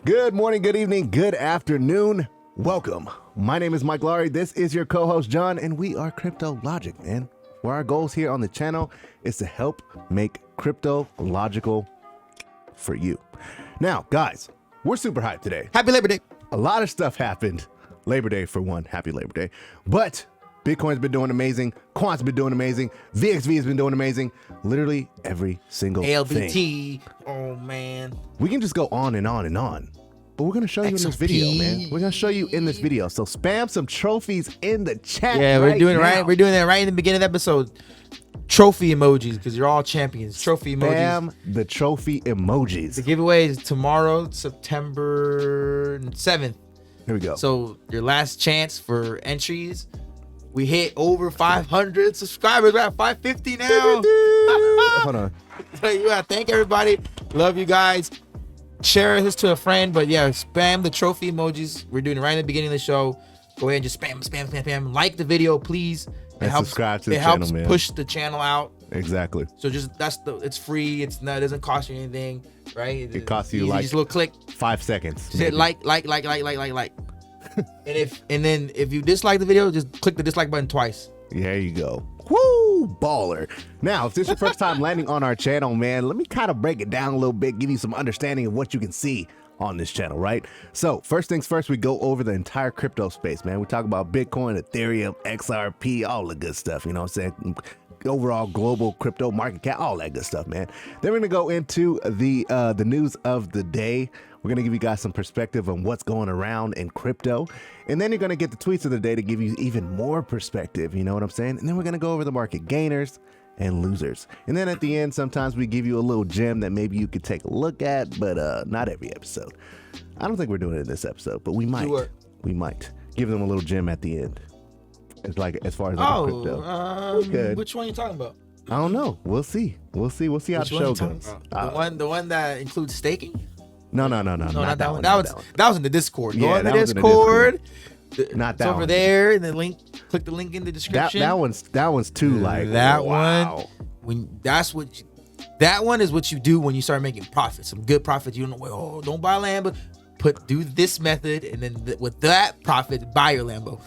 Good morning, good evening, good afternoon. Welcome. My name is Mike Laurie. This is your co-host, John, and we are Crypto Logic, man. Where our goals here on the channel is to help make crypto logical for you. Now, guys, we're super hyped today. Happy Labor Day. A lot of stuff happened. Labor Day for one. Happy Labor Day. But Bitcoin's been doing amazing. Quant's been doing amazing. VXV has been doing amazing. Literally every single ALBT. thing. Oh, man. We can just go on and on and on. But we're going to show you in this video, man. We're going to show you in this video. So spam some trophies in the chat. Yeah, we're doing it now. right. We're doing that right in the beginning of the episode. Trophy emojis, because you're all champions. Trophy emojis. Spam the trophy emojis. The giveaway is tomorrow, September 7th. Here we go. So your last chance for entries. We hit over 500 subscribers. We're at 550 now. Hold on. Yeah, thank everybody. Love you guys. Share this to a friend, but yeah, spam the trophy emojis. We're doing it right in the beginning of the show. Go ahead and just spam. Like the video, please. And subscribe to the channel, man. It helps push the channel out. Exactly. So just it's free. It doesn't cost you anything, right? It costs you easy, like just a little click. 5 seconds. Just hit like. and then if you dislike the video, just click the dislike button twice. There you go. Woo, baller. Now, if this is your first time landing on our channel, man, let me kind of break it down a little bit, give you some understanding of what you can see on this channel, right? So first things first, we go over the entire crypto space, man. We talk about Bitcoin, Ethereum, XRP, all the good stuff, you know what I'm saying? Overall global crypto market cap, all that good stuff, man. Then we're gonna go into the news of the day. We're gonna give you guys some perspective on what's going around in crypto, and then you're gonna get the tweets of the day to give you even more perspective. You know what I'm saying? And then we're gonna go over the market gainers and losers, and then at the end, sometimes we give you a little gem that maybe you could take a look at, but not every episode. I don't think we're doing it in this episode, but we might. Sure. We might give them a little gem at the end. It's like as far as crypto. Good. Which one are you talking about? I don't know. We'll see. We'll see how the show goes. The one that includes staking? No, not that one. That was in the Discord. Go in the Discord. Not that it's over there. And the link. Click the link in the description. That one's too like that wow. That one is what you do when you start making profits. Some good profits. You don't know. Oh, don't buy Lambo. Do this method, and then with that profit, buy your Lambo.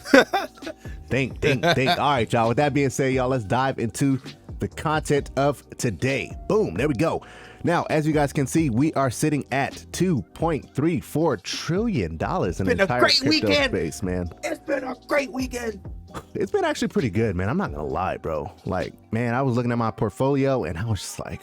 Think. All right, y'all. With that being said, y'all, let's dive into the content of today. Boom. There we go. Now, as you guys can see, we are sitting at $2.34 trillion in the entire crypto space, man. It's been a great weekend. It's been actually pretty good, man. I'm not gonna lie, bro. Like, man, I was looking at my portfolio and I was just like,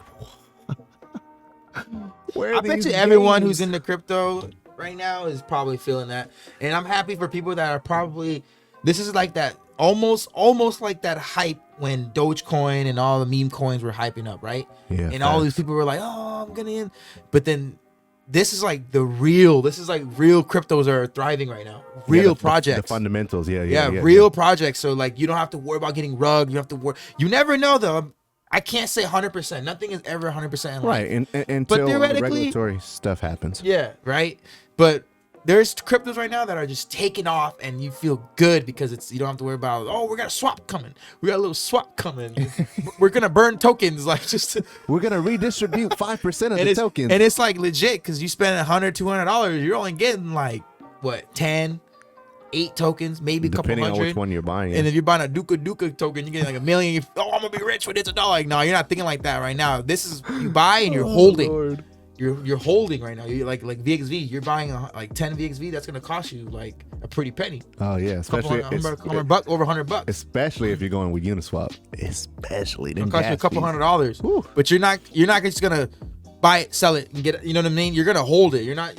I bet you everyone who's into crypto right now is probably feeling that. And I'm happy for people that are probably, this is like that, almost like that hype when Dogecoin and all the meme coins were hyping up, right? Yeah. And all these people were like, oh, I'm gonna in. But then this is like real cryptos are thriving right now. Real projects. The fundamentals, yeah. Real projects. So like you don't have to worry about getting rugged. You have to worry. You never know though. I can't say 100%. Nothing is ever 100% in life. Right, until regulatory stuff happens. Yeah, right. But there's cryptos right now that are just taking off, and you feel good because you don't have to worry about, oh, we got a swap coming. We got a little swap coming. We're gonna burn tokens, like just. We're gonna redistribute 5% of the tokens, and it's like legit because you spend $100, $200, you're only getting like what 10. 8 tokens, maybe a couple hundred. Depending on which one you're buying. And if you're buying a Duka token, you're getting like $1 million. Oh, I'm gonna be rich with this $1. Like, no, you're not thinking like that right now. This is you buy and you're holding. Lord. You're holding right now. You're like VXV. You're buying like 10 VXV. That's gonna cost you like a pretty penny. Oh yeah, especially $100, over $100. Especially if you're going with Uniswap. Especially, it'll cost you a couple $100. Woo. But you're not just gonna buy it, sell it, and get it. You know what I mean? You're gonna hold it. You're not.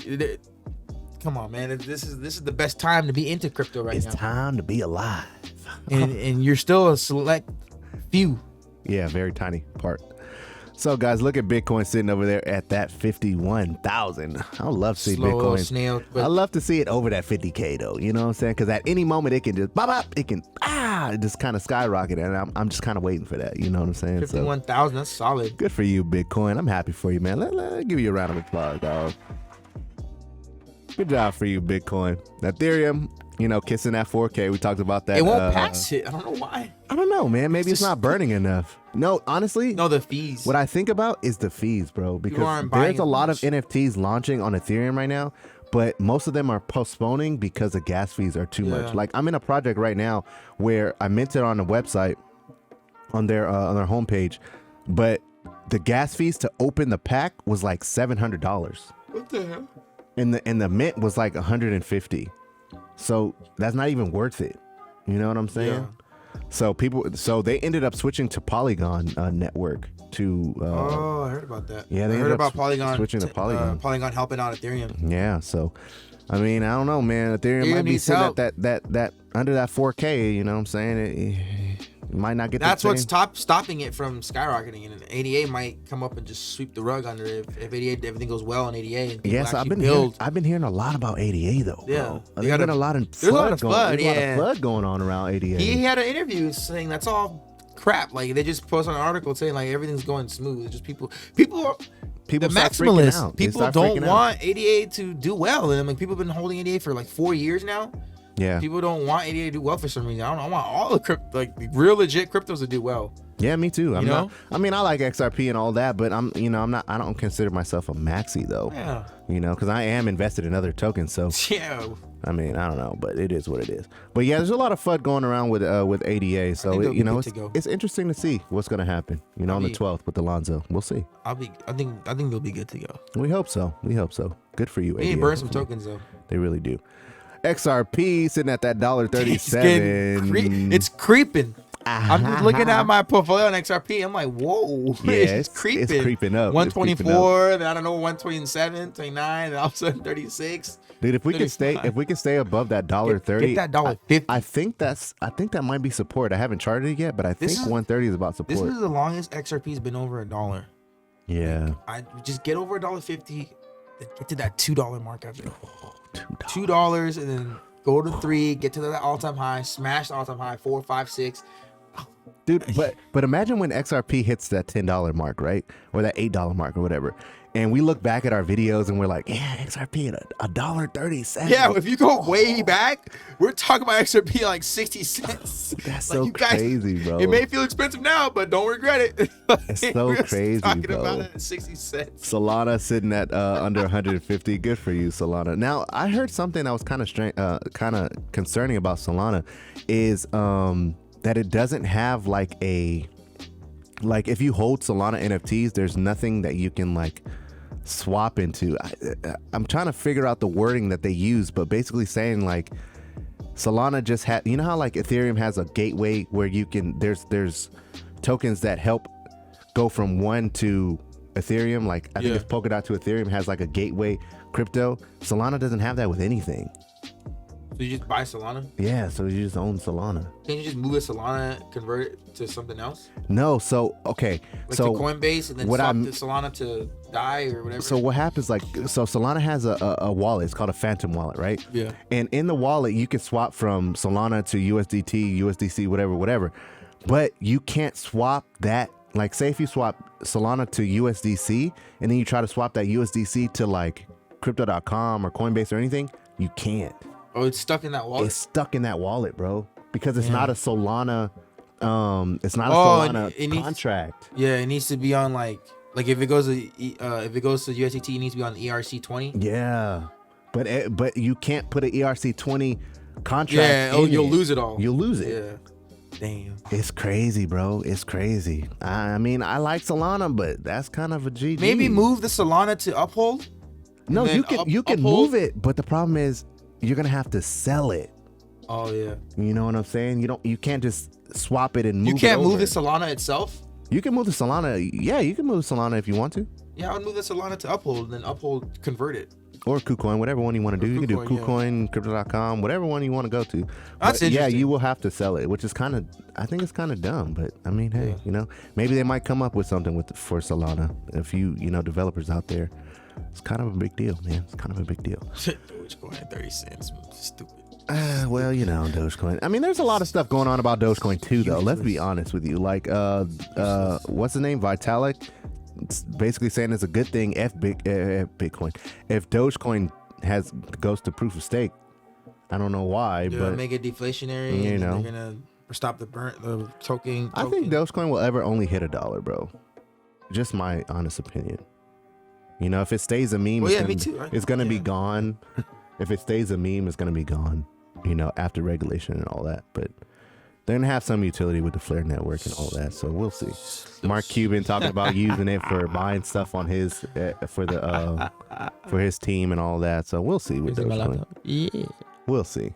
Come on, man. This is the best time to be into crypto right now. It's time to be alive. and you're still a select few. Yeah, very tiny part. So guys, look at Bitcoin sitting over there at that 51,000. I love to see Bitcoin. Snail, I love to see it over that 50K though. You know what I'm saying? Because at any moment it can just it just kind of skyrocket, and I'm just kind of waiting for that. You know what I'm saying? 51,000. That's solid. Good for you, Bitcoin. I'm happy for you, man. Let give you a round of applause, dog. Good job for you, Bitcoin. Ethereum, kissing that 4K. We talked about that. It won't pass it. I don't know why. I don't know, man. Maybe it's not burning enough. No, honestly. No, the fees. What I think about is the fees, bro. Because there's a lot of NFTs launching on Ethereum right now, but most of them are postponing because the gas fees are too much. Like I'm in a project right now where I minted on a website on their homepage, but the gas fees to open the pack was like $700. What the hell? And the mint was like 150. So that's not even worth it. You know what I'm saying? Yeah. So they ended up switching to Polygon network to. I heard about that. Yeah, they heard about Polygon switching to Polygon. Polygon helping out Ethereum. Yeah, so I mean, I don't know, man. Ethereum might be sitting at that under that 4K. You know what I'm saying? It might not get. That's what's stopping it from skyrocketing, and ADA might come up and just sweep the rug under it if ADA everything goes well in ADA. And yes, I've been hearing a lot about ADA though. Yeah, there's been a lot of flood going on around ADA. He had an interview saying that's all crap. Like they just posted an article saying like everything's going smooth. It's just people the maximalists. People don't want ADA to do well, and like people have been holding ADA for like 4 years now. Yeah, people don't want ADA to do well for some reason. I don't know. I want all the real legit cryptos to do well. Yeah, me too. I like XRP and all that, but I don't consider myself a maxi though. Yeah. You know, because I am invested in other tokens. So yeah. I mean, I don't know, but it is what it is. But yeah, there's a lot of FUD going around with ADA. So it's interesting to see what's going to happen. You know, on the 12th with Alonzo, we'll see. I think they'll be good to go. We hope so. Good for you. They burn some tokens though. They really do. XRP sitting at that $1.37. It's creeping. I'm just looking at my portfolio on XRP. I'm like, whoa, yeah, it's creeping. It's creeping up. 124, then I don't know, 127, 29, and all of a sudden 36. Dude, if we can stay above that $1.30, get that $1.50. I think that might be support. I haven't charted it yet, but I think 130 is about support. This is the longest XRP's been over $1. Yeah. I just get over $1.50, then get to that $2 mark after. $2 and then go to 3, get to that all-time high, smash the all-time high, 4, 5, 6. Dude, but imagine when XRP hits that $10 mark, right? Or that $8 mark or whatever. And we look back at our videos and we're like, yeah, XRP at $1.37. Yeah, if you go way back, we're talking about XRP like 60 cents. That's so crazy, bro. It may feel expensive now, but don't regret it. It's so crazy, talking bro. about it at 60 cents. Solana sitting at under 150. Good for you, Solana. Now, I heard something that was kind of concerning about Solana is that it doesn't have like if you hold Solana NFTs, there's nothing that you can like swap into. I'm trying to figure out the wording that they use, but basically saying like Solana just had, you know how like Ethereum has a gateway where you can, there's tokens that help go from one to Ethereum. Like I think it's Polkadot to Ethereum has like a gateway crypto. Solana doesn't have that with anything. So you just buy Solana? Yeah, so you just own Solana. Can't you just move a Solana, convert it to something else? No, so okay. Like so to Coinbase and then swap the Solana to DAI or whatever? So what happens, like, so Solana has a wallet. It's called a Phantom wallet, right? Yeah. And in the wallet, you can swap from Solana to USDT, USDC, whatever. But you can't swap that. Like, say if you swap Solana to USDC and then you try to swap that USDC to like Crypto.com or Coinbase or anything, you can't. Oh, it's stuck in that wallet? It's stuck in that wallet, bro. Because it's not a Solana, it's not a Solana contract. It needs to be on like if it goes to USDT, it needs to be on ERC20. Yeah. But you can't put an ERC20 contract. Yeah, you'll lose it all. You'll lose it. Yeah. Damn. It's crazy, bro. It's crazy. I mean, I like Solana, but that's kind of a GG. Maybe move the Solana to Uphold? No, you can move it, but the problem is you're gonna have to sell it. Oh yeah. You know what I'm saying? You can't just swap it and move it. You can't move the Solana itself? You can move the Solana. Yeah, you can move the Solana if you want to. Yeah, I would move the Solana to Uphold and then Uphold convert it. Or KuCoin, whatever one you want to do. You can do KuCoin, Crypto.com, whatever one you want to go to. That's interesting. Yeah, you will have to sell it, which is I think it's kind of dumb. But I mean, hey, maybe they might come up with something for Solana. If you developers out there, it's kind of a big deal, man. It's kind of a big deal. Dogecoin at 30 cents. Stupid. Well, Dogecoin. I mean, there's a lot of stuff going on about Dogecoin too, though. Let's be honest with you. Like, what's the name? Vitalik. It's basically saying it's a good thing if Bitcoin, if Dogecoin goes to proof of stake. I don't know why, but make it deflationary. They're gonna stop the token. I think Dogecoin will ever only hit $1, bro. Just my honest opinion. You know, if it stays a meme, Well, it's yeah, gonna, me too, right? it's gonna be Yeah. gone. If it stays a meme, it's gonna be gone. You know, after regulation and all that. But they're gonna have some utility with the Flare network and all that. So we'll see. Mark Cuban talking about using it for buying stuff on his for his team and all that. So we'll see with Dogecoin. Yeah. We'll see.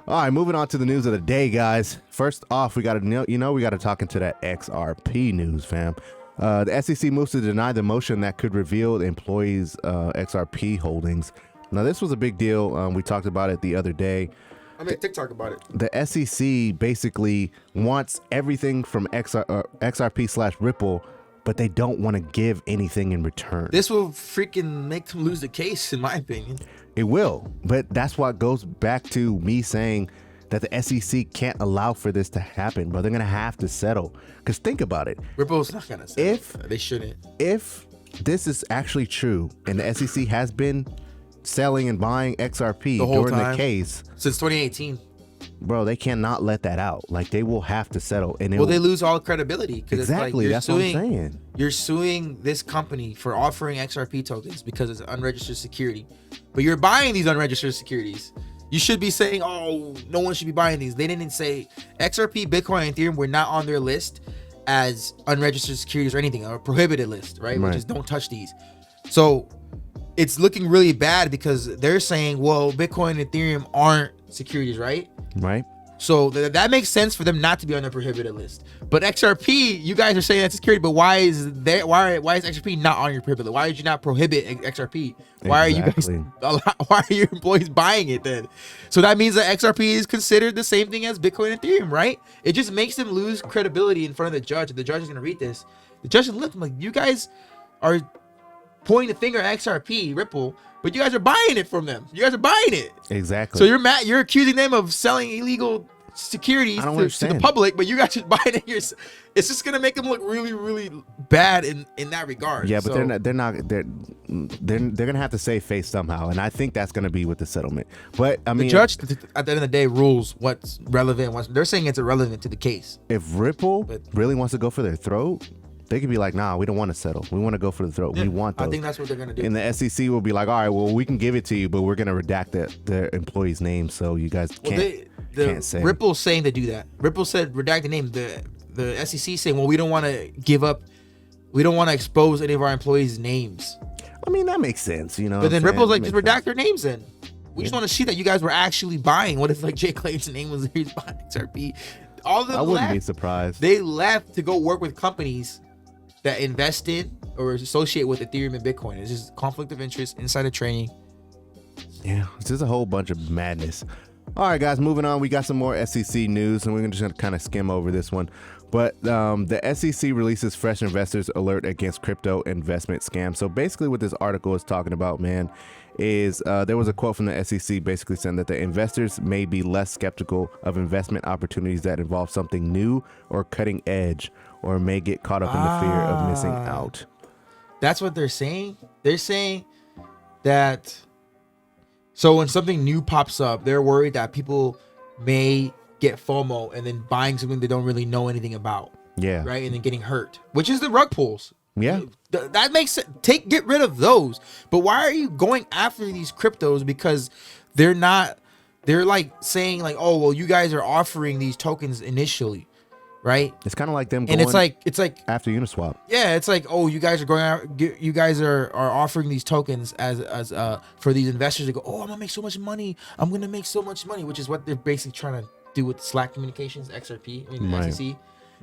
All right, moving on to the news of the day, guys. First off, we got to we got to talk into that XRP news, fam. The SEC moves to deny the motion that could reveal the employees' XRP holdings. Now, this was a big deal. We talked about it the other day. I made TikTok about it. The SEC basically wants everything from XRP/Ripple, but they don't want to give anything in return. This will freaking make them lose the case, in my opinion. It will, but that's what goes back to me saying that the SEC can't allow for this to happen, but they're gonna have to settle. Because think about it. Ripple's not gonna say they shouldn't. If this is actually true and the SEC has been selling and buying XRP The whole during time. the case, Since 2018. bro, they cannot let that out. Like, they will have to settle. And Well, they lose all credibility. exactly. It's like That's what I'm saying. You're suing this company for offering XRP tokens because it's an unregistered security, but you're buying these unregistered securities. You should be saying, oh, no one should be buying these. They didn't say XRP, Bitcoin, and Ethereum were not on their list as unregistered securities or anything, or a prohibited list, right? Which is don't touch these. So it's looking really bad because they're saying, well, Bitcoin and Ethereum aren't securities, right? Right. So that makes sense for them not to be on the prohibited list. But XRP, you guys are saying that's security, but why is XRP not on your prohibited? Why did you not prohibit XRP? Why are you guys? Why are your employees buying it then? So that means that XRP is considered the same thing as Bitcoin and Ethereum, right? It just makes them lose credibility in front of the judge. The judge is gonna read this. The judge is looking like, you guys are pointing the finger at XRP, Ripple, but you guys are buying it from them. You guys are buying it. Exactly. So you're mad. You're accusing them of selling illegal securities to the public, but you guys should buy it. It's just gonna make them look really, really bad in that regard. Yeah, but they're gonna have to save face somehow, and I think that's gonna be with the settlement. But I mean, the judge at the end of the day rules what's relevant. They're saying it's irrelevant to the case. If Ripple really wants to go for their throat, they could be like, nah, we don't want to settle. We want to go for the throat. Yeah, we want those. I think that's what they're gonna do. And the SEC will be like, all right, well, we can give it to you, but we're gonna redact their employees' names, so you guys can't say. Ripple's saying to do that. Ripple said redact the name. The SEC saying, well, we don't want to give up. We don't want to expose any of our employees' names. I mean, that makes sense, you know. But then Ripple's like, just redact their names then. We just want to see that you guys were actually buying. What if like Jay Clayton's name was he's buying XRP? All of them I wouldn't left. be surprised. They left to go work with companies that invest in or associate with Ethereum and Bitcoin. It's just conflict of interest, insider trading. Yeah, it's just a whole bunch of madness. All right, guys, moving on. We got some more SEC news, and we're just going to kind of skim over this one. But the SEC releases fresh investors alert against crypto investment scams. So basically what this article is talking about, man, is there was a quote from the SEC basically saying that the investors may be less skeptical of investment opportunities that involve something new or cutting edge, or may get caught up in the fear of missing out. That's what they're saying. They're saying that so when something new pops up, they're worried that people may get FOMO and then buying something they don't really know anything about. Yeah. Right. And then getting hurt, which is the rug pulls. Yeah. That makes sense. Get rid of those. But why are you going after these cryptos? Because they're like saying like, oh, well, you guys are offering these tokens initially. Right. It's kind of like them going and it's like after Uniswap. Yeah, it's like, oh, you guys are going out, you guys are offering these tokens as for these investors to go, oh, I'm gonna make so much money, which is what they're basically trying to do with Slack Communications, XRP, I mean, the SEC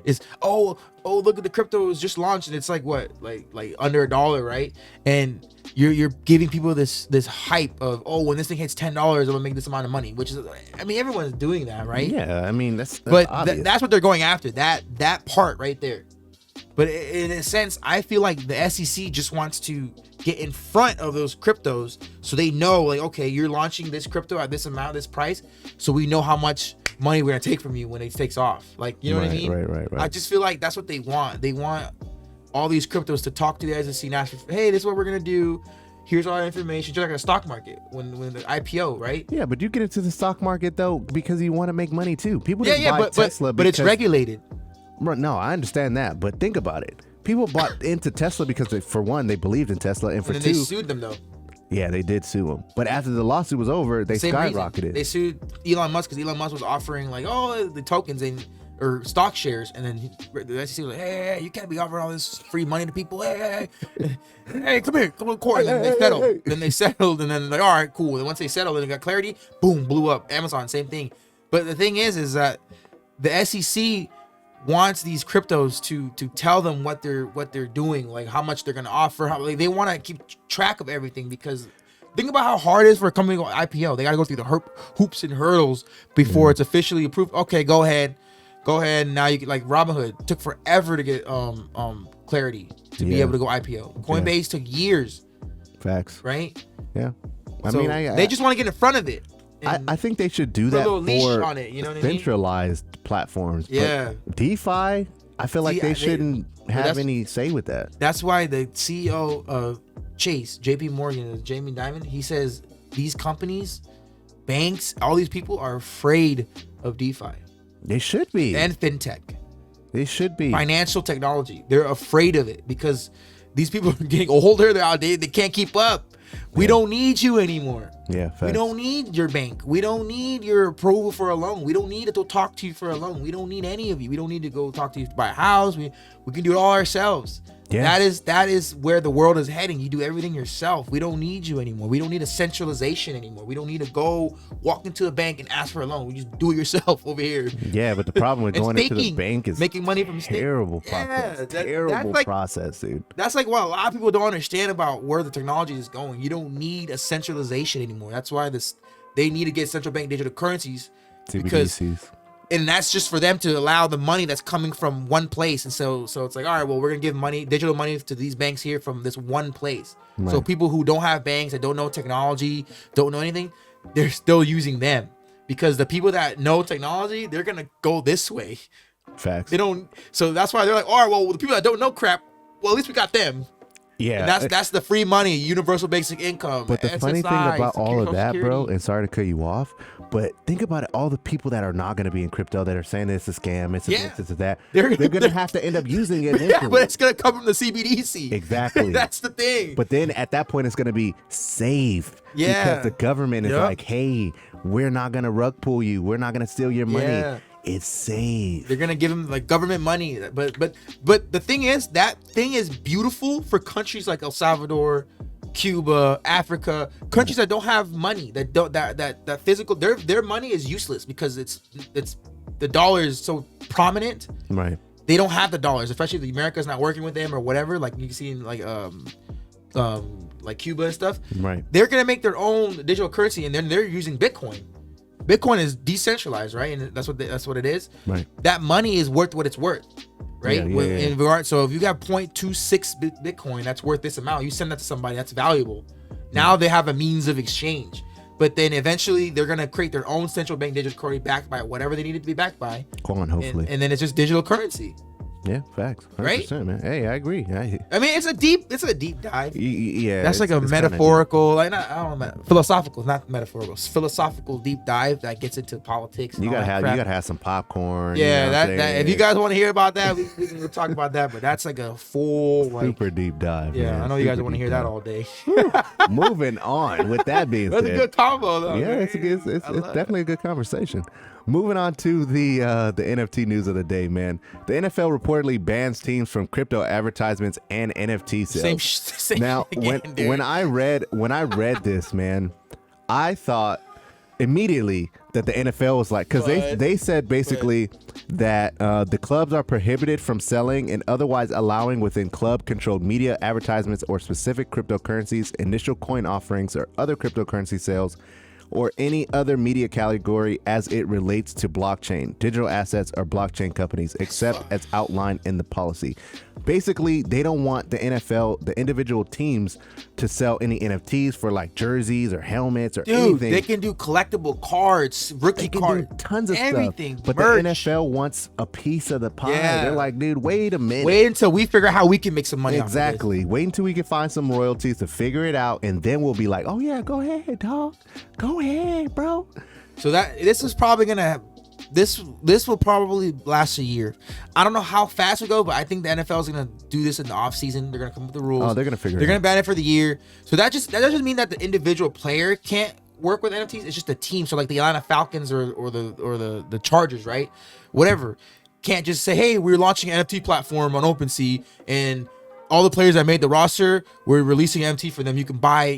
is, oh, look at the crypto was just launched, and it's like what, like under $1, right? And you're giving people this hype of, oh, when this thing hits $10, I'm gonna make this amount of money, which is, I mean, everyone's doing that, right? Yeah, I mean that's that's what they're going after, that part right there. But in a sense, I feel like the SEC just wants to get in front of those cryptos so they know, like, okay, you're launching this crypto at this amount, this price, so we know how much money we're gonna take from you when it takes off. Like, you know what I mean? Right. I just feel like that's what they want. They want all these cryptos to talk to the SEC and ask for, hey, this is what we're gonna do. Here's all our information, just like a stock market when the IPO, right? Yeah, but you get into the stock market though because you want to make money too. People just buy Tesla, but it's regulated. No, I understand that, but think about it. people bought into Tesla because for one, they believed in Tesla, and for then two, they sued them though. Yeah, they did sue him. But after the lawsuit was over, they skyrocketed. Reason. They sued Elon Musk because Elon Musk was offering like, oh, the tokens or stock shares, and then the SEC was like, hey, you can't be offering all this free money to people. Hey, come here, come to court. And then they settled. Then they settled, and then like, all right, cool. And once they settled and they got clarity, boom, blew up. Amazon, same thing. But the thing is that the SEC wants these cryptos to tell them what they're doing, like how much they're gonna offer. How like, they want to keep track of everything, because think about how hard it is for a company to go IPO. They got to go through the hoops and hurdles before it's officially approved. Okay, go ahead. Now you can, like Robinhood took forever to get clarity to be able to go IPO. Coinbase took years. Facts. Right. Yeah. I mean, they just want to get in front of it. I think they should do that a little leash for on it, you know what I mean? Centralized platforms. Yeah. But DeFi, I feel like they shouldn't have any say with that. That's why the CEO of Chase, JP Morgan, Jamie Dimon, he says these companies, banks, all these people are afraid of DeFi. They should be. And fintech. They should be. Financial technology. They're afraid of it because these people are getting older. They're outdated. They can't keep up. We don't need you anymore. Yeah, facts. We don't need your bank. We don't need your approval for a loan. We don't need to go talk to you for a loan. We don't need any of you. We don't need to go talk to you to buy a house. We can do it all ourselves. Yeah. That is where the world is heading. You do everything yourself. We don't need you anymore. We don't need a centralization anymore. We don't need to go walk into a bank and ask for a loan. We just do it yourself over here. Yeah, but the problem with going into the bank is making money from terrible process. Terrible process, dude. That's like what a lot of people don't understand about where the technology is going. You don't need a centralization anymore. That's why they need to get central bank digital currencies. CBDCs. And that's just for them to allow the money that's coming from one place. And so it's like, all right, well, we're going to give digital money to these banks here from this one place. Right. So people who don't have banks, that don't know technology, don't know anything, they're still using them. Because the people that know technology, they're going to go this way. Facts. They don't. So that's why they're like, all right, well, the people that don't know crap, well, at least we got them. Yeah, and that's the free money, universal basic income. But the funny thing about all of that, bro, and sorry to cut you off, but think about it, all the people that are not going to be in crypto that are saying it's a scam, it's this, it's that, they're going to have to end up using it. Yeah, but it's going to come from the CBDC. Exactly. That's the thing. But then at that point, it's going to be safe. Yeah. Because the government is like, hey, we're not going to rug pull you. We're not going to steal your money. Yeah. It's safe. They're gonna give them like government money, but the thing is, that thing is beautiful for countries like El Salvador, Cuba, Africa, countries that don't have money, that physical, their money is useless because it's the dollar is so prominent. Right. They don't have the dollars, especially if America's not working with them or whatever. Like you can see in like Cuba and stuff. Right. They're gonna make their own digital currency, and then they're using Bitcoin. Bitcoin is decentralized, right? And that's what it is. Right. That money is worth what it's worth, right? In regard, so if you got 0.26 Bitcoin, that's worth this amount. You send that to somebody, that's valuable. Now they have a means of exchange. But then eventually they're gonna create their own central bank digital currency backed by whatever they need it to be backed by. Hopefully. And then it's just digital currency. Yeah, facts. 100%, right, man. Hey, I agree. I mean, it's a deep dive. Yeah, that's like a metaphorical, like I don't know, philosophical, not metaphorical. It's philosophical deep dive that gets into politics. And you gotta have some popcorn. Yeah, that if you guys want to hear about that, we can talk about that. But that's like a full, super deep dive. Yeah, man. I know you guys want to hear that all day. Moving on. With that being said, that's a good combo, though. Yeah, it's definitely a good conversation. Moving on to the NFT news of the day, man. The NFL reportedly bans teams from crypto advertisements and NFT sales. Same now, when I read this, man, I thought immediately that the NFL was like, because they said basically that the clubs are prohibited from selling and otherwise allowing within club-controlled media advertisements or specific cryptocurrencies, initial coin offerings, or other cryptocurrency sales, or any other media category as it relates to blockchain, digital assets, or blockchain companies, except as outlined in the policy. Basically, they don't want the NFL, the individual teams, to sell any NFTs for like jerseys or helmets or anything. They can do collectible cards, rookie cards, tons of everything, stuff. But merch. the NFL wants a piece of the pie. Yeah. They're like, dude, wait a minute. Wait until we figure out how we can make some money. Exactly. Wait until we can find some royalties to figure it out, and then we'll be like, oh yeah, go ahead, dog. Go ahead, bro. So this is probably gonna this will probably last a year. I don't know how fast we go, but I think the NFL is gonna do this in the off season. They're gonna come up with the rules. Oh, they're gonna figure. They're gonna ban it for the year. So that doesn't mean that the individual player can't work with NFTs. It's just the team. So like the Atlanta Falcons or the Chargers, right? Whatever, can't just say, hey, we're launching an NFT platform on OpenSea, and all the players that made the roster, we're releasing NFT for them. You can buy,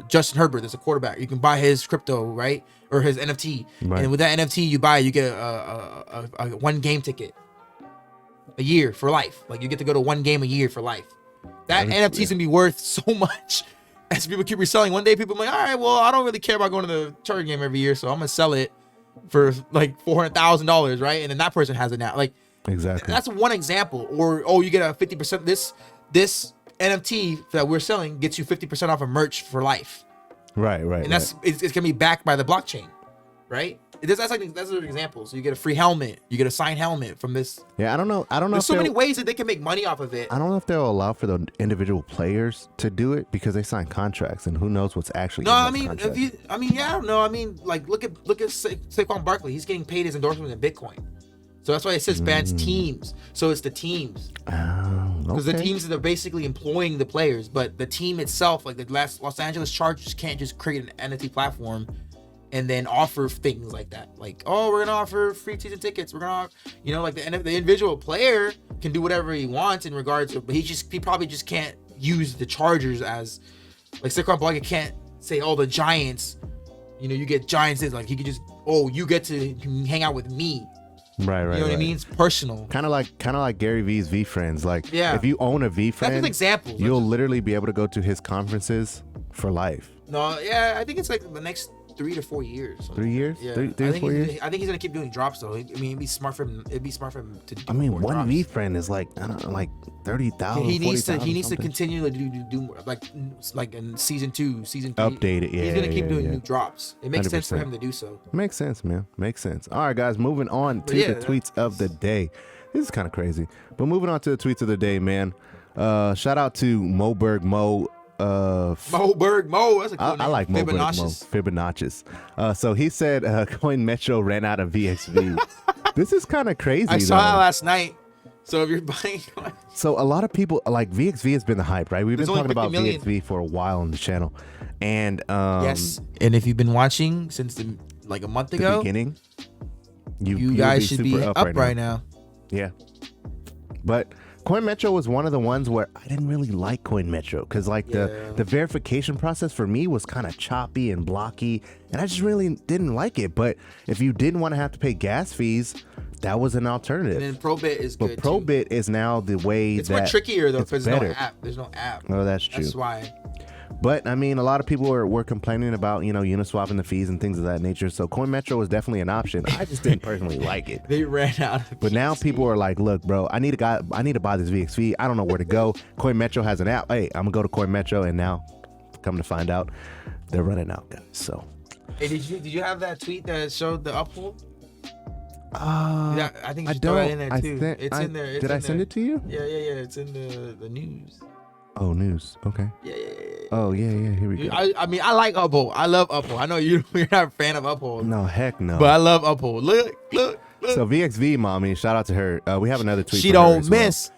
Justin Herbert, that's a quarterback. You can buy his crypto, right, or his NFT, Right. and with that NFT you buy, you get a one game ticket a year for life. Like you get to go to one game a year for life. That NFT is gonna be worth so much. As people keep reselling, one day people are like, all right, well, I don't really care about going to the Charger game every year, so I'm gonna sell it for like $400,000, right? And then that person has it now. Like, Exactly. that's one example. Or you get a 50%. This NFT that we're selling gets you 50% off of merch for life, Right. and that's it's gonna be backed by the blockchain, right? That's an example. So you get a free helmet, you get a signed helmet from this. Yeah, I don't know. There's so many ways that they can make money off of it. I don't know if they'll allow for the individual players to do it because they sign contracts, and who knows what's actually. No, in I those mean, contracts. I don't know. I mean, like look at Saquon Barkley. He's getting paid his endorsements in Bitcoin. So that's why it says bans teams. So it's the teams. Because the teams that are basically employing the players, but the team itself, like the Los Angeles Chargers, can't just create an NFT platform and then offer things like that. Like, oh, we're gonna offer free season tickets. We're gonna, like the individual player can do whatever he wants in regards to, but he probably just can't use the Chargers as, like Saquon Barkley can't say, oh, the Giants, you get Giants. Like he could just, oh, you get to hang out with me. Right. You know what I mean? It's personal. Kind of like Gary V's V Friends. Like, Yeah. if you own a V That's Friend, an example. you'll literally be able to go to his conferences for life. No, yeah, I think it's like the next 3 to 4 years. 3 years? Yeah, Three to 4 years? I think he's gonna keep doing drops though. I mean, it'd be smart for him. It'd be smart for him to. Do I mean, more one drops. V Friend is like, I don't know, like 30,000. He needs to 40,000 continually do more, like in season 2, season 3. Update it, yeah, He's gonna keep yeah, doing yeah. new drops. It makes sense for 100%. him to do so. Makes sense, man. Makes sense. All right, guys, moving on to yeah, the tweets of the day. This is kind of crazy, but moving on to the tweets of the day, man. Shout out to Moberg Mo. Moberg Mo. That's a cool name. I like Moberg Mo. Fibonacci's. Fibonacci's. So he said Coin Metro ran out of VXV. This is kind of crazy. I saw though. that last night. So if you're buying, So a lot of people like VXV has been the hype, right? We've been There's only talking about 50 million. VXV for a while on the channel, and yes. And if you've been watching since a month the ago, beginning, you guys should be super up right now. Yeah, but Coin Metro was one of the ones where I didn't really like Coin Metro because like the verification process for me was kind of choppy and blocky, and I just really didn't like it. But if you didn't want to have to pay gas fees, that was an alternative. And then Probit is good. But Probit is now the way It's that more trickier though it's because there's no better. app. There's no app. Oh, that's true. That's why. But I mean, a lot of people were complaining about Uniswap and the fees and things of that nature. So Coin Metro was definitely an option. I just didn't personally like it. They ran out of But now people are like, look, bro, I need to buy this VXV. I don't know where to go. Coin Metro has an app. Hey, I'm gonna go to Coin Metro, and now, come to find out, they're running out, guys. So. Hey, did you have that tweet that showed the Uphold? I think you I should throw that don't. in there too. It's in there. Did I send it to you? Yeah. It's in the news. Oh, news. Okay. Yeah. Oh, yeah. Here we go. I mean, I like Uphold. I love Uphold. I know you're not a fan of Uphold. No, heck no. But I love Uphold. Look. So VXV mommy, shout out to her. We have another tweet. She from her don't as well. miss.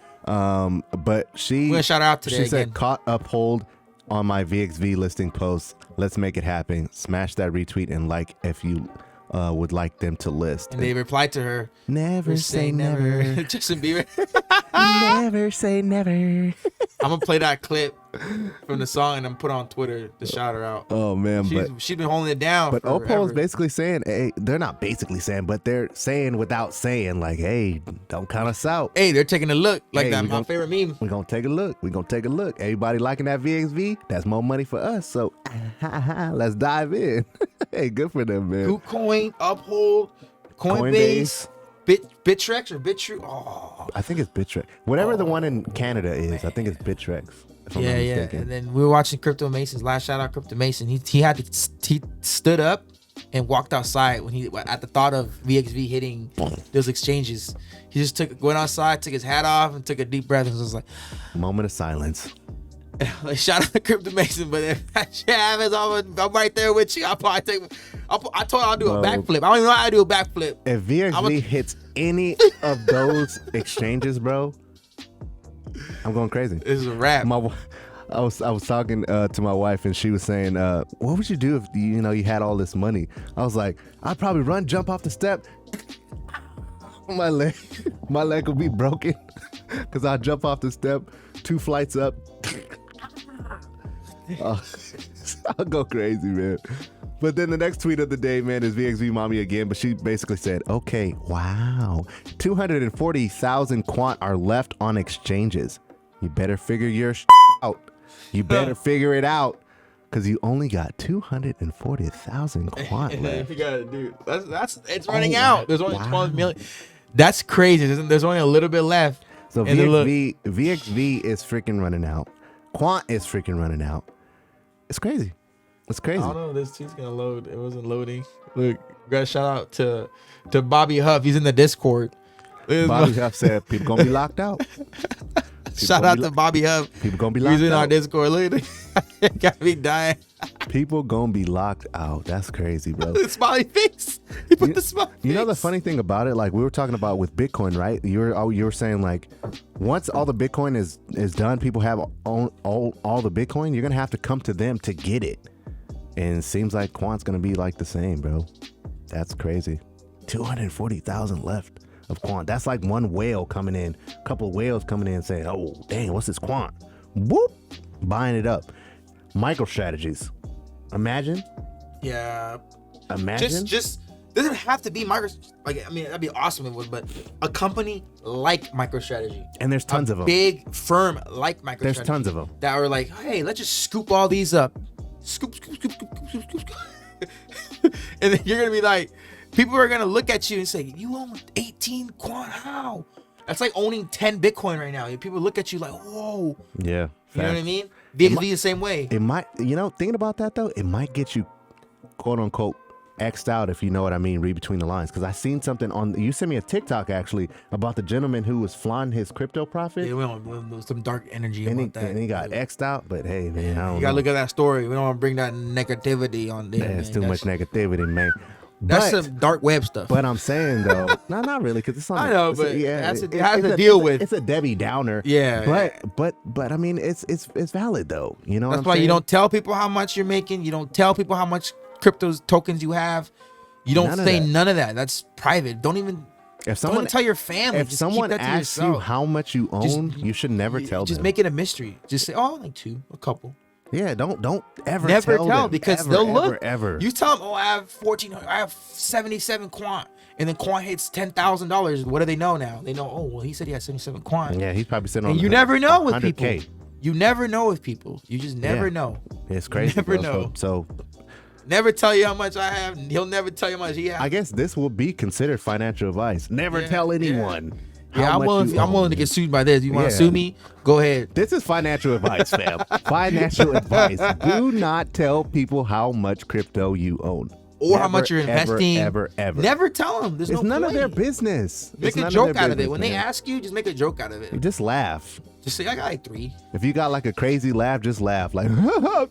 But she. We're gonna shout her out today She said, again. "Caught Uphold on my VXV listing post. Let's make it happen. Smash that retweet and like if you would like them to list." And they replied to her, Never say never. Justin Bieber. Never say never. I'm gonna play that clip from the song and I'm put on Twitter to shout her out. Oh man, She's been holding it down. but forever. Uphold's basically saying, hey, they're not basically saying, but they're saying without saying, like, hey, don't count us out. Hey, they're taking a look like Hey, that. we My gon- favorite meme. We're gonna take a look. Everybody liking that VXV? That's more money for us. So let's dive in. Hey, good for them, man. KuCoin, Uphold, Coinbase, Bittrex or Bittrex. Oh, I think it's Bittrex. Whatever the one in Canada is, I think it's Bittrex. If I'm not yeah. mistaken. And then we were watching Crypto Mason's last shout out. Crypto Mason. He stood up and walked outside when he at the thought of VXV hitting those exchanges. He just went outside, took his hat off, and took a deep breath and was like, Moment of silence. like shout out to Crypto Mason. But if that shit happens, I'm right there with you. I'll probably take I told you I'll do a Bro. backflip. I don't even know how to do a backflip. If VXV hits any of those exchanges, bro, I'm going crazy. This is a wrap. I was talking to my wife, and she was saying, "What would you do if you had all this money?" I was like, "I'd probably run, jump off the step. my leg would be broken because I'd jump off the step, 2 flights up. I'll go crazy, man." But then the next tweet of the day, man, is VXV mommy again, but she basically said, "Okay, wow, 240,000 quant are left on exchanges. You better figure your out. You better figure it out, because you only got 240,000 quant left." You gotta do that's it's running out. There's only 12 million. That's crazy. There's only a little bit left. So VXV is freaking running out. Quant is freaking running out. It's crazy. It's crazy. I don't know if this tweet's gonna load. It wasn't loading. Look, got a shout out to Bobby Huff. He's in the Discord. Bobby Huff said people gonna be locked out. Shout out to Bobby Huff. People gonna be locked out. He's in our Discord. Look at it. Got me dying. People gonna be locked out. That's crazy, bro. The smiley face. He put the smiley face. You know the funny thing about it, like we were talking about with Bitcoin, right? You were saying like, once all the Bitcoin is done, people have all the Bitcoin. You're gonna have to come to them to get it, and it seems like Quant's gonna be like the same, bro. That's crazy. 240,000 left of Quant. That's like one whale coming in, a couple of whales coming in saying, "Oh, dang, what's this Quant?" Whoop, buying it up. MicroStrategies. Imagine. Yeah. Imagine. Just doesn't have to be like, I mean, that'd be awesome if it would, but a company like MicroStrategy. And there's tons of them. Big firm like MicroStrategy. There's tons of them. That are like, hey, let's just scoop all these up. Scoop. And then you're gonna be like, people are gonna look at you and say, "You own 18 quant? How?" That's like owning 10 Bitcoin right now. People look at you like, "Whoa." Yeah. You know what I mean? VXV the same way. It might, thinking about that though, it might get you, quote unquote, X'd out, if you know what I mean. Read between the lines, because I seen something you sent me a TikTok actually about the gentleman who was flying his crypto profit. Yeah, we don't some dark energy and about that. And he got X'd out. But hey, man, I don't you gotta know. look at that story. We don't want to bring that negativity on there. There's too much negativity, man. That's some dark web stuff. But I'm saying though, no, not really, because it's on. I know, but it has to deal with. It's a Debbie Downer. Yeah. But I mean, it's valid though. You know. That's why you don't tell people how much you're making. You don't tell people how much crypto tokens you have. You don't say none of that. That's private. Don't even tell your family. If just someone keep that to asks yourself. you how much you own, you should never tell them. Just make it a mystery. Just say, "Oh, like 2, a couple." Yeah, don't ever never tell them, because they'll look. Ever. You tell them, "Oh, I have 1400. I have 77 quant," and then quant hits $10,000. What do they know now? They know. Oh, well, he said he had 77 quant. Yeah, he's probably sitting on. And you never know with 100K. people. You never know with people. You just never know. It's crazy. You never bro. know. So never tell you how much I have. He'll never tell you how much he has. I guess this will be considered financial advice. Never tell anyone. Yeah, I'm willing to get sued by this. You want to sue me? Go ahead. This is financial advice, fam. Financial advice. Do not tell people how much crypto you own. Or how much you're investing. Ever. Never tell them. There's it's none of their business. Make a joke out of it. When they ask you, just make a joke out of it. You just laugh. Just say, "I got like 3. If you got like a crazy laugh, just laugh. Like, they'll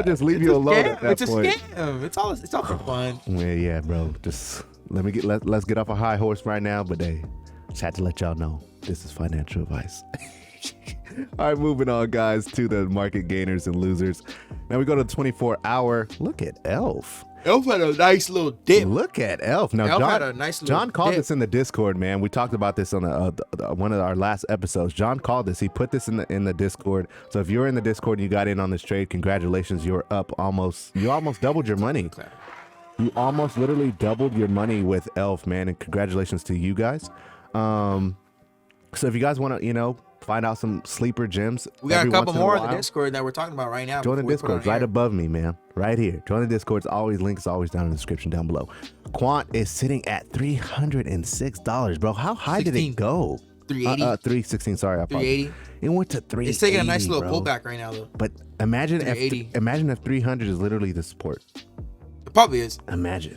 just leave you alone at that point. It's a scam. It's all for fun. Yeah, bro. Just let's get off a high horse right now. But hey, just had to let y'all know this is financial advice. All right, moving on, guys, to the market gainers and losers. Now we go to the 24-hour. Look at ELF. ELF had a nice little dip. Look at ELF. Now, ELF had a nice little John called dip. this in the Discord, man. We talked about this on one of our last episodes. John called this. He put this in the Discord. So if you're in the Discord and you got in on this trade, congratulations. You're up almost. You almost doubled your money. You almost literally doubled your money with ELF, man. And congratulations to you guys. So if you guys want to, find out some sleeper gems. We got a couple more in the Discord that we're talking about right now. Join the Discord right above me, man. Right here. Join the Discord. Link is always down in the description down below. Quant is sitting at $306, bro. How high 16. did it go? 380. 316. Sorry, I apologize. 380. It went to 380. It's taking a nice little bro. pullback right now, though. But imagine 380. if 300 is literally the support. It probably is. Imagine.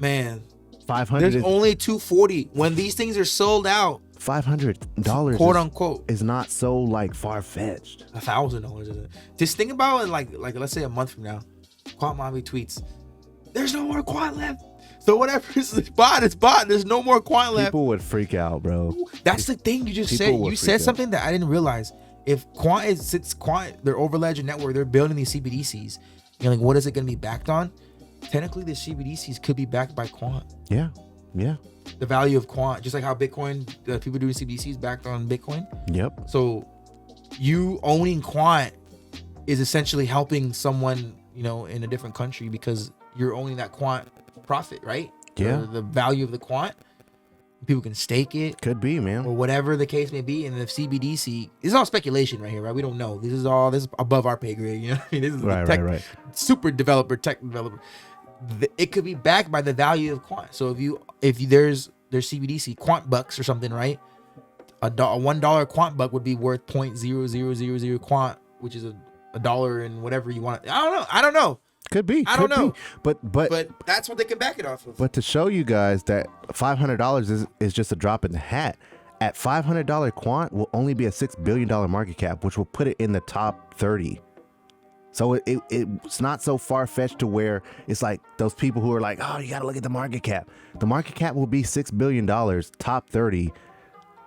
Man. 500. There's only 240 when these things are sold out. $500, quote unquote, is not so like far fetched. $1,000 is it? Just think about it, like let's say a month from now, Quant Mommy tweets, "There's no more Quant left." So whatever, it's bot. It's bot. There's no more Quant left. People would freak out, bro. That's the thing you just People said. would You freak said out. something that I didn't realize. If Quant is sits Quant, their Overledger network, they're building these CBDCs. You're like, what is it going to be backed on? Technically, the CBDCs could be backed by Quant. Yeah, yeah, The value of Quant, just like how Bitcoin, people doing CBDCs backed on Bitcoin. yep. So you owning Quant is essentially helping someone, in a different country because you're owning that Quant profit, right? Yeah. The value of the Quant. People can stake it Could be, or man. whatever the case may be. And the CBDC, this is all speculation right here, right? We don't know. This is above our pay grade. You know what I mean? This is Right. super developer, tech developer. It could be backed by the value of Quant. So if there's CBDC Quant bucks or something, right? A $1 Quant buck would be worth 0.0000 Quant, which is a dollar and whatever you want. I don't know. Could be. I don't could be. know. But That's what they can back it off of. But to show you guys that $500 is just a drop in the hat. At $500, Quant will only be a $6 billion market cap, which will put it in the top 30. So it's not so far-fetched to where it's like those people who are like, oh, you got to look at the market cap. The market cap will be $6 billion, top 30.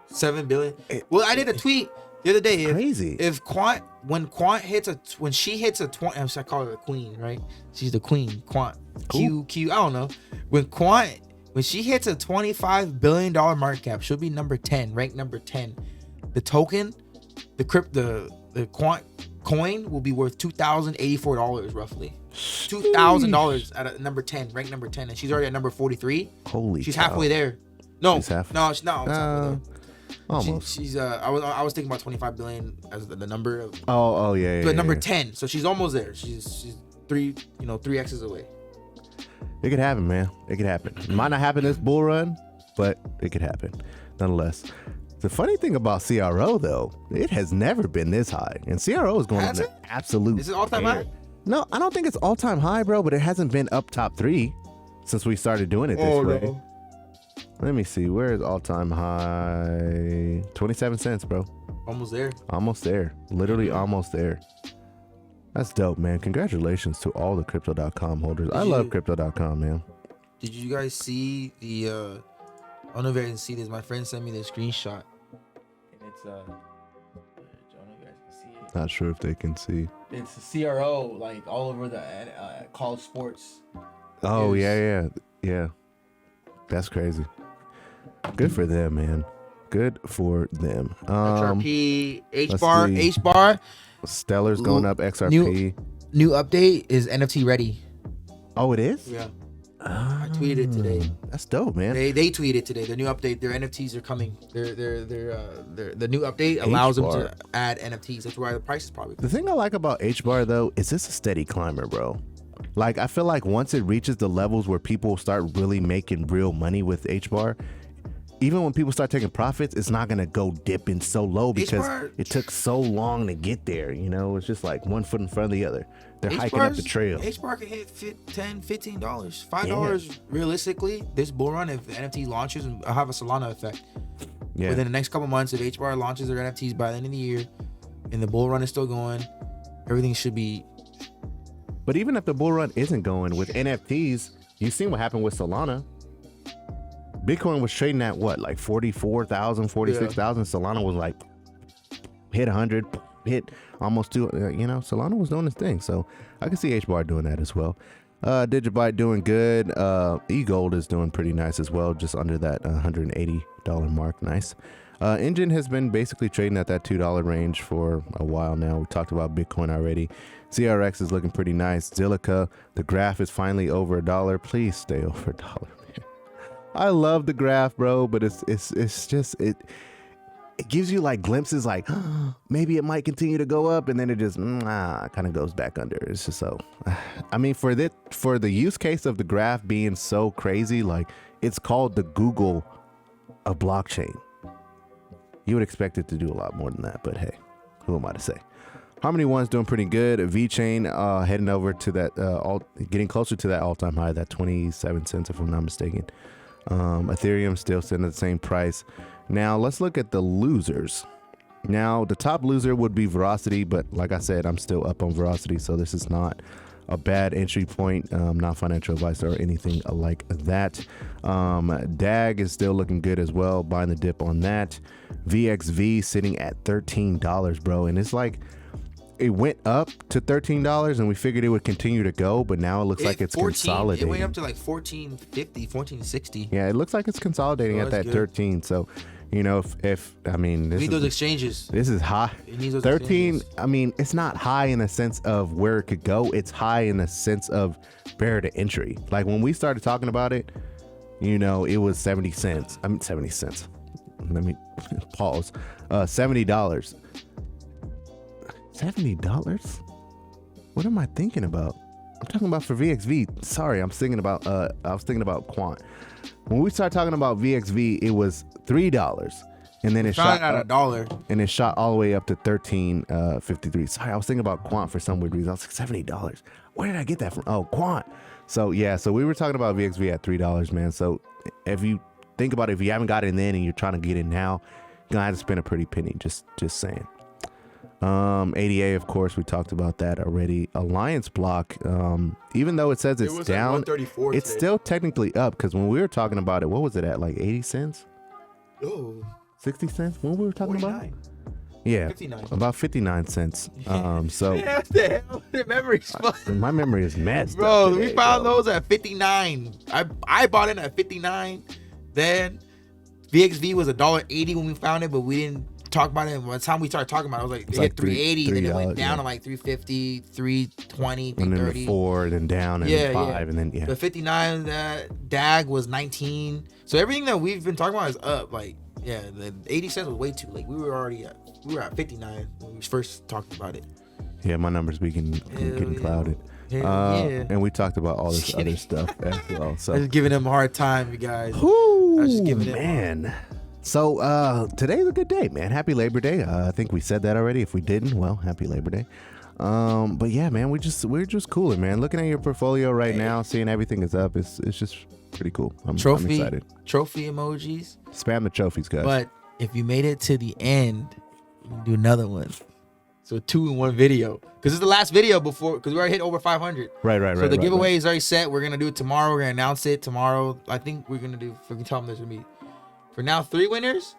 7 billion. Well, I did a tweet the other day. Crazy. If Quant, when she hits a 20, I call her the queen, right? She's the queen, Quant. Cool. Q, I don't know. When she hits a $25 billion market cap, she'll be number 10, ranked number 10. The token, the Quant coin will be worth $2,084 roughly. $2,000 at number 10, ranked number 10, and she's already at number 43. Holy She's cow. halfway there. No, She's half- no, she's not. Halfway there. Almost. She's I was thinking about 25 billion as the number of, Oh, yeah. but number yeah. 10. So she's almost there. She's three X's away. It could happen, man. It could happen. It might not happen this bull run, but it could happen nonetheless. The funny thing about CRO, though, it has never been this high. And CRO is going Has on it? an absolute Is it all-time tear. high? No, I don't think it's all-time high, bro, but it hasn't been up top 3 since we started doing it this way. Let me see. Where is all-time high? 27 cents, bro. Almost there. Almost there. Literally almost there. That's dope, man. Congratulations to all the Crypto.com holders. I love Crypto.com, man. Did you guys see the I don't know if you guys can see this. My friend sent me the screenshot. And it's I don't know if you guys can see it. Not sure if they can see. It's a CRO like all over the college sports. Oh, News. yeah. That's crazy. Good for them, man. Good for them. XRP, let's see. HBAR. Stellar's going up, XRP. New update is NFT ready. Oh, it is? Yeah. I tweeted it today. That's dope, man. They tweeted today. The new update, their NFTs are coming. The new update allows them to add NFTs. That's why the price is probably. The thing I like about HBAR, though, is this a steady climber, bro. Like, I feel like once it reaches the levels where people start really making real money with HBAR, even when people start taking profits, it's not going to go dipping so low because it took so long to get there. It's just like one foot in front of the other. They're hiking up the trail. HBAR can hit $10, $15, $5 realistically. This bull run, if the NFT launches, and I'll have a Solana effect. Yeah. Within the next couple months, if HBAR launches their NFTs by the end of the year, and the bull run is still going, everything should be. But even if the bull run isn't going with NFTs, you've seen what happened with Solana. Bitcoin was trading at what, like 44,000, 46,000. Solana was like hit 100, hit almost 2. Solana was doing its thing. So I can see HBAR doing that as well. Digibyte doing good. eGold is doing pretty nice as well, just under that $180 mark. Nice. Engine has been basically trading at that $2 range for a while now. We talked about Bitcoin already. CRX is looking pretty nice. Zilliqa, the graph is finally over $1. Please stay over $1, man. I love the graph, bro, but it's just it gives you like glimpses, like maybe it might continue to go up, and then it just kind of goes back under. It's just so. I mean, for the use case of the graph being so crazy, like it's called the Google of blockchain. You would expect it to do a lot more than that, but hey, who am I to say? Harmony One's doing pretty good. VeChain heading over to that, getting closer to that all-time high, that 27 cents, if I'm not mistaken. Ethereum still sitting at the same price. Now let's look at the losers. Now the top loser would be Veracity, but like I said, I'm still up on Veracity, so this is not a bad entry point, not financial advice or anything like that. DAG is still looking good as well, buying the dip on that. VXV sitting at $13, bro, and it's like it went up to $13 and we figured it would continue to go, but now it looks like it's consolidating. It went up to like 14.50, 14.60. Yeah, it looks like it's consolidating at that good. 13. So, you know, if I mean, this those exchanges. This is high. 13. Exchanges. I mean, it's not high in the sense of where it could go. It's high in the sense of barrier to entry. Like when we started talking about it, you know, it was 70 cents. I mean, 70 cents. Let me pause. $70. $70? What am I thinking about? I'm talking about for VXV. Sorry, I was thinking about QUANT. When we started talking about VXV, it was $3, and then it shot at $1, and it shot all the way up to $13.53. Sorry, I was thinking about QUANT for some weird reason. I was like, $70. Where did I get that from? Oh, QUANT. So yeah, so we were talking about VXV at $3, man. So if you think about it, if you haven't got it in and you're trying to get in now, you're gonna have to spend a pretty penny. Just saying. ADA, of course, we talked about that already. Alliance Block, even though it says it's down, it's still technically up, because when we were talking about it, what was it at, like 80 cents? Oh, 60 cents when we were talking 49. about it? Yeah, 59. About 59 cents. So yeah, what the hell? The memory's my memory is messed bro, up today, we found those at 59. I bought it at 59. Then VXV was $1.80 when we found it, but we didn't talk about it. By the time we started talking about it, I was like, it hit 380, then it went down to like 350, 320, 330. And then 4, then down, and then 5, and then The 59, that DAG was 19. So everything that we've been talking about is up. Like, yeah, the 80 cents was way too late. We were at 59 when we first talked about it. Yeah, my numbers be getting clouded. And we talked about all this other stuff as well. So I was giving him a hard time, you guys. Ooh, I was just giving him So today's a good day, man. Happy Labor Day. I think we said that already. If we didn't, well, happy Labor Day. But yeah, man, we're just cooling, man. Looking at your portfolio right now, seeing everything is up, it's just pretty cool. I'm excited. Trophy emojis. Spam the trophies, guys. But if you made it to the end, you can do another one. So 2-in-1 video, because this is the last video because we already hit over 500. Right. So the giveaway is already set. We're gonna do it tomorrow. We're gonna announce it tomorrow. I think we're gonna do. We can tell them there's gonna be. For now, 3 winners.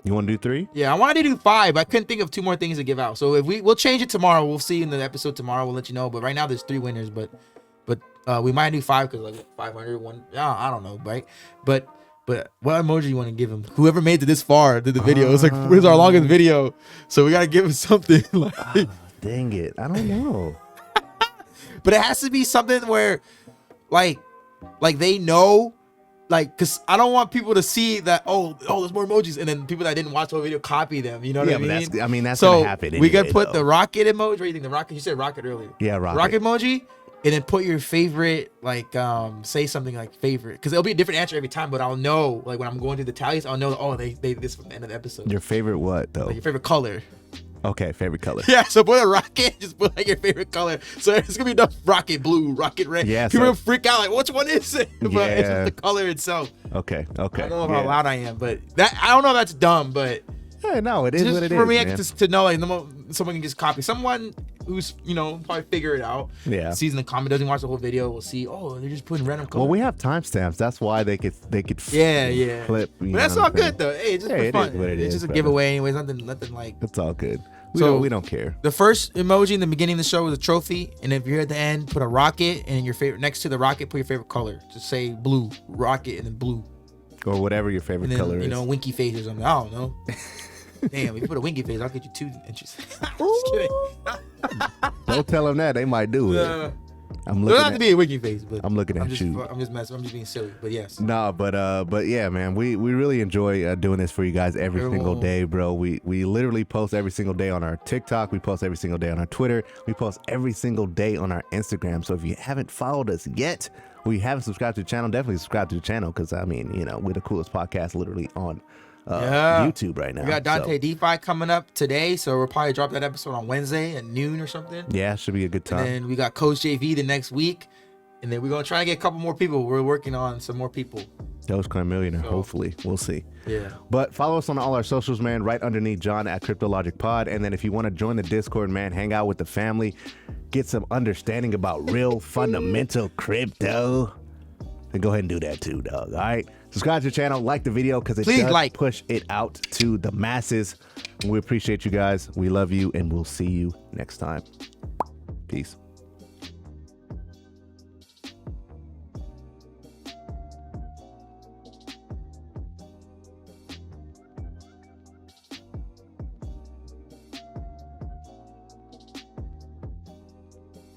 You want to do 3? Yeah, I wanted to do 5. I couldn't think of 2 more things to give out. So if we'll change it tomorrow. We'll see in the episode tomorrow. We'll let you know. But right now, there's 3 winners. But we might do 5 because like 500 one. I don't know, right? But what emoji you want to give him? Whoever made it this far did the video. It's like where's our longest video? So we gotta give him something. Like, dang it, I don't know. But it has to be something where, like they know. Like, cause I don't want people to see that there's more emojis, and then people that didn't watch the whole video copy them. You know what I mean? That's gonna happen. Anyway, we could put the rocket emoji. What do you think? The rocket? You said rocket earlier. Yeah, rocket. Rocket emoji, and then put your favorite. Like, say something like favorite, because it'll be a different answer every time. But I'll know, like when I'm going through the tallies, I'll know. They this from the end of the episode. Your favorite what though? Like your favorite color. Okay, favorite color. Yeah, so put a rocket, just put like your favorite color. So it's gonna be the rocket blue, rocket red. Yeah, people will freak out like, which one is it? But it's just the color itself. Okay. I don't know how loud I am, but I don't know if that's dumb, but yeah, no, it is what it is. For me, to know, like, someone can just copy. Someone who's, probably figure it out. Yeah. Sees in the comment, doesn't watch the whole video, will see, they're just putting random colors. Well, we have timestamps. That's why they could flip. But that's all good, though. Hey, it's just for fun. It's just a giveaway anyways. Nothing like. It's all good. We don't care. The first emoji in the beginning of the show was a trophy, and if you're at the end, put a rocket, and your favorite next to the rocket, put your favorite color. Just say blue, rocket, and then blue. Or whatever your favorite color is. Winky face or something. I don't know. Damn, if you put a winky face, I'll get you 2 inches. Just kidding. Don't tell them that. They might do it. I'm looking. It doesn't have to be a winky face, but I'm looking at you. I'm just messing. I'm just being silly. But yes. No, but yeah, man, we really enjoy doing this for you guys every single day, bro. We literally post every single day on our TikTok. We post every single day on our Twitter. We post every single day on our Instagram. So if you haven't followed us yet, or you haven't subscribed to the channel, definitely subscribe to the channel, because I mean, we're the coolest podcast literally on YouTube right now. We got Dante DeFi coming up today, so we'll probably drop that episode on Wednesday at noon or something. Yeah, should be a good time. And then we got Coach JV the next week, and then we're gonna try to get a couple more people. We're working on some more people. Dogecoin Millionaire, hopefully. We'll see. Yeah. But follow us on all our socials, man, right underneath John at Crypto Logic Pod. And then if you want to join the Discord, man, hang out with the family, get some understanding about real fundamental crypto, then go ahead and do that too, dog. All right. Subscribe to the channel, like the video, because it does push it out to the masses. And we appreciate you guys. We love you, and we'll see you next time. Peace.